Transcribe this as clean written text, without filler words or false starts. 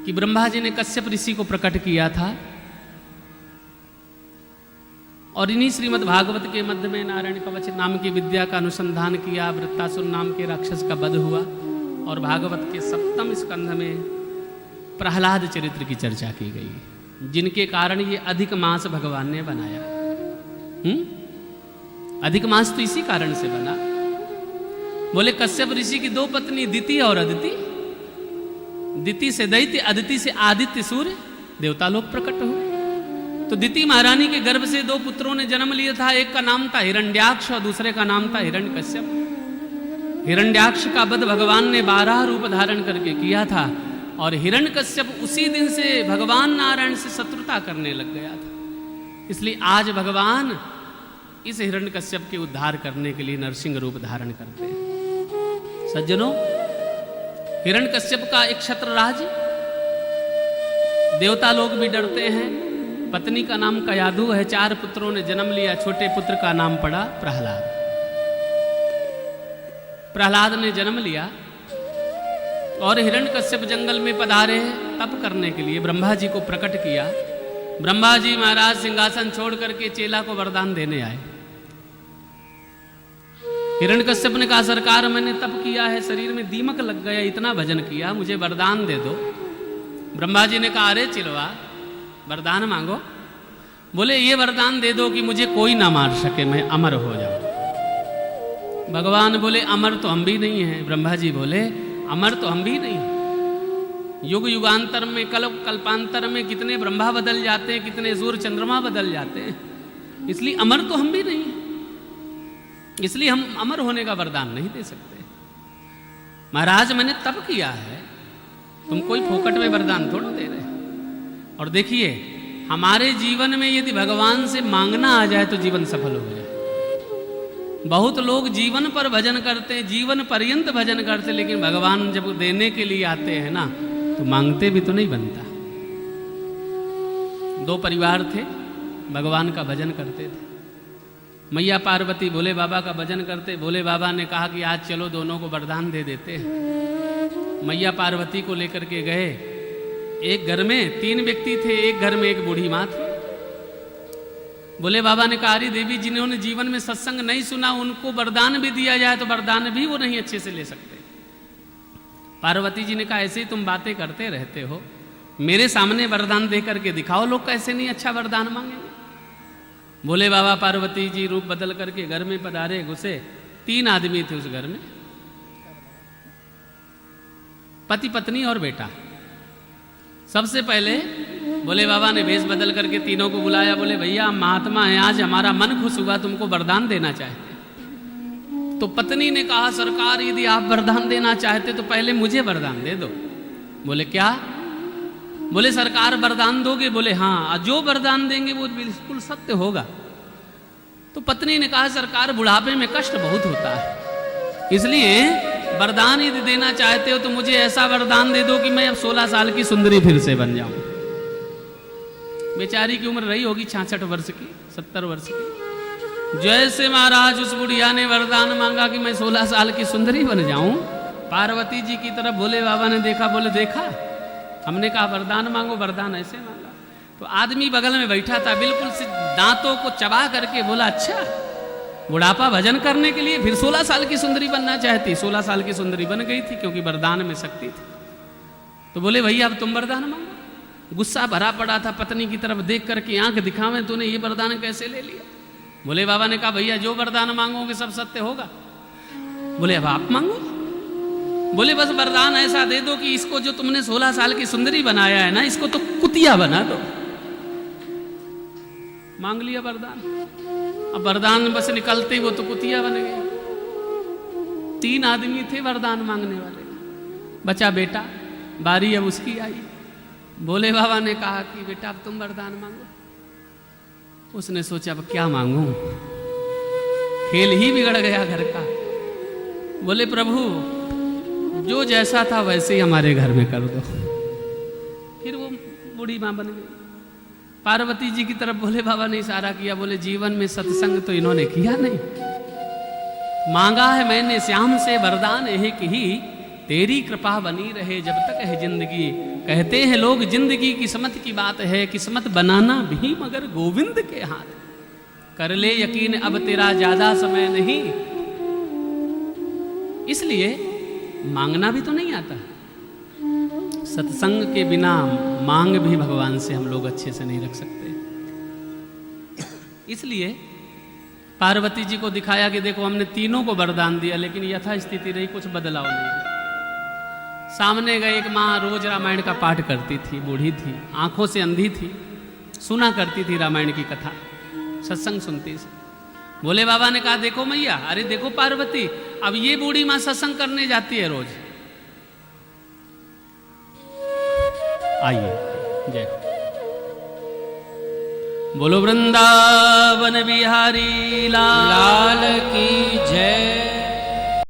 कि ब्रह्मा जी ने कश्यप ऋषि को प्रकट किया था और इन्हीं श्रीमद् भागवत के मध्य में नारायण कवच नाम की विद्या का अनुसंधान किया। वृत्तासुर नाम के राक्षस का वध हुआ और भागवत के 7वें स्कंध में प्रहलाद चरित्र की चर्चा की गई, जिनके कारण ये अधिक मास भगवान ने बनाया। अधिक मास तो इसी कारण से बना। बोले कश्यप ऋषि की 2 पत्नी दिति और अदिति, दिति से दैत्य, अदिति से आदित्य सूर्य देवता लोग प्रकट हुए। तो दिति महारानी के गर्भ से 2 पुत्रों ने जन्म लिया था। एक का नाम था हिरण्याक्ष और दूसरे का नाम था हिरण्यकश्यप। हिरण्याक्ष का वध भगवान ने 12 रूप धारण करके किया था और हिरण्यकश्यप उसी दिन से भगवान नारायण से शत्रुता करने लग गया था। इसलिए आज भगवान इस हिरण्यकश्यप के उद्धार करने के लिए नरसिंह रूप धारण करते हैं। सज्जनों, हिरण्यकश्यप का एक क्षत्रराज, देवता लोग भी डरते हैं। पत्नी का नाम कयाधु है। 4 पुत्रों ने जन्म लिया। छोटे पुत्र का नाम पड़ा प्रहलाद। प्रहलाद ने जन्म लिया और हिरण्यकश्यप जंगल में पधारे तप करने के लिए। ब्रह्मा जी को प्रकट किया। ब्रह्मा जी महाराज सिंहासन छोड़ करके चेला को वरदान देने आए। हिरण्यकश्यप ने कहा, सरकार मैंने तप किया है, शरीर में दीमक लग गया, इतना भजन किया, मुझे वरदान दे दो। ब्रह्मा जी ने कहा, अरे चिलवा, वरदान मांगो। बोले ये वरदान दे दो कि मुझे कोई ना मार सके, मैं अमर हो जाऊं। भगवान बोले अमर तो हम भी नहीं हैं। ब्रह्मा जी बोले अमर तो हम भी नहीं हैं। युग युगांतर में, कल्पांतर में कितने ब्रह्मा बदल जाते हैं, कितने सूर्य चंद्रमा बदल जाते हैं, इसलिए अमर तो हम भी नहीं हैं। इसलिए हम अमर होने का वरदान नहीं दे सकते। महाराज मैंने तप किया है, तुम कोई फोकट में वरदान थोड़ा दे रहे। और देखिए, हमारे जीवन में यदि भगवान से मांगना आ जाए तो जीवन सफल हो जाए। बहुत लोग जीवन पर भजन करते हैं, जीवन पर्यंत भजन करते, लेकिन भगवान जब देने के लिए आते हैं ना, तो मांगते भी तो नहीं बनता। 2 परिवार थे, भगवान का भजन करते थे। मैया पार्वती भोले बाबा का भजन करते। भोले बाबा ने कहा कि आज चलो दोनों को वरदान दे देते हैं। मैया पार्वती को लेकर के गए। एक घर में 3 व्यक्ति थे, एक घर में एक बूढ़ी माँ थी। भोले बाबा ने कहा, अरे देवी, जिन्होंने जीवन में सत्संग नहीं सुना उनको वरदान भी दिया जाए तो वरदान भी वो नहीं अच्छे से ले सकते। पार्वती जी ने कहा, ऐसे ही तुम बातें करते रहते हो, मेरे सामने वरदान दे करके दिखाओ, लोग कैसे नहीं अच्छा वरदान मांगेंगे। भोले बाबा पार्वती जी रूप बदल करके घर में पधारे, घुसे। 3 आदमी थे उस घर में, पति पत्नी और बेटा। सबसे पहले भोले बाबा ने वेश बदल करके तीनों को बुलाया। बोले भैया, हम महात्मा हैं, आज हमारा मन खुश हुआ, तुमको वरदान देना चाहते। तो पत्नी ने कहा, सरकार यदि आप वरदान देना चाहते तो पहले मुझे वरदान दे दो। बोले क्या? बोले सरकार वरदान दोगे? बोले हाँ, जो वरदान देंगे वो बिल्कुल सत्य होगा। तो पत्नी ने कहा, सरकार बुढ़ापे में कष्ट बहुत होता है, इसलिए वरदान यदि देना चाहते हो तो मुझे ऐसा वरदान दे दो कि मैं अब 16 साल की सुंदरी फिर से बन जाऊं। बेचारी की उम्र रही होगी 66 वर्ष की, 70 वर्ष की। जैसे महाराज उस बुढ़िया ने वरदान मांगा कि मैं 16 साल की सुंदरी बन जाऊं, पार्वती जी की तरफ भोले बाबा ने देखा। बोले देखा, हमने कहा वरदान मांगो, वरदान ऐसे मांगा। तो आदमी बगल में बैठा था, बिल्कुल से दांतों को चबा करके बोला, अच्छा बुढ़ापा भजन करने के लिए फिर 16 साल की सुंदरी बनना चाहती। 16 साल की सुंदरी बन गई थी, क्योंकि वरदान में शक्ति थी। तो बोले भैया अब तुम वरदान मांगो। गुस्सा भरा पड़ा था, पत्नी की तरफ देख करके आंख दिखावे, तूने ये वरदान कैसे ले लिया? भोले बाबा ने कहा, भैया जो वरदान मांगोगे सब सत्य होगा। बोले अब आप मांगो। बोले बस वरदान ऐसा दे दो कि इसको जो तुमने 16 साल की सुंदरी बनाया है ना, इसको तो कुतिया बना दो। मांग लिया वरदान। अब वरदान बस निकलते ही वो तो कुतिया बन गई। 3 आदमी थे वरदान मांगने वाले, बचा बेटा। बारी अब उसकी आई। भोले बाबा ने कहा कि बेटा अब तुम वरदान मांगो। उसने सोचा अब क्या मांगूं, खेल ही बिगड़ गया घर का। बोले प्रभु, जो जैसा था वैसे ही हमारे घर में कर दो। फिर वो बूढ़ी माँ बन गई। पार्वती जी की तरफ भोले बाबा ने इशारा किया। बोले जीवन में सत्संग तो इन्होंने किया नहीं। मांगा है मैंने श्याम से वरदान एक ही, तेरी कृपा बनी रहे जब तक है जिंदगी। कहते हैं लोग जिंदगी किस्मत की बात है, किस्मत बनाना भी मगर गोविंद के हाथ। कर ले यकीन अब तेरा ज्यादा समय नहीं, इसलिए मांगना भी तो नहीं आता। सत्संग के बिना मांग भी भगवान से हम लोग अच्छे से नहीं रख सकते। इसलिए पार्वती जी को दिखाया कि देखो हमने तीनों को वरदान दिया, लेकिन यथास्थिति रही, कुछ बदलाव नहीं। सामने गए एक माँ रोज रामायण का पाठ करती थी, बूढ़ी थी, आंखों से अंधी थी, सुना करती थी रामायण की कथा, सत्संग सुनती थी। भोले बाबा ने कहा देखो मैया, अरे देखो पार्वती, अब ये बूढ़ी माँ सत्संग करने जाती है रोज। आइए, जय बोलो वृंदावन बिहारी लाल की जय।